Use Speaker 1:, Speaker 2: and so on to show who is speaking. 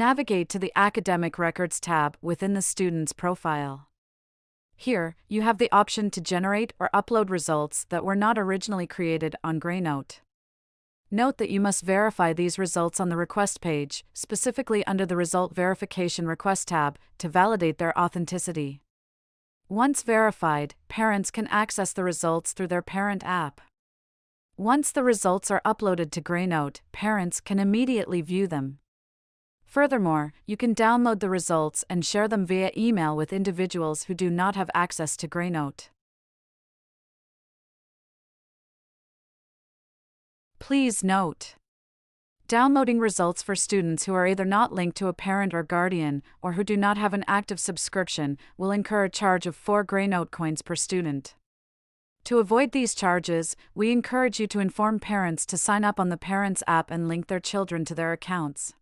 Speaker 1: Navigate to the Academic Records tab within the student's profile. Here, you have the option to generate or upload results that were not originally created on Greynote. Note that you must verify these results on the request page, specifically under the Result Verification Request tab, to validate their authenticity. Once verified, parents can access the results through their parent app. Once the results are uploaded to Greynote, parents can immediately view them. Furthermore, you can download the results and share them via email with individuals who do not have access to Greynote. Please note: downloading results for students who are either not linked to a parent or guardian, or who do not have an active subscription, will incur a charge of 4 Greynote coins per student. To avoid these charges, we encourage you to inform parents to sign up on the Parents app and link their children to their accounts.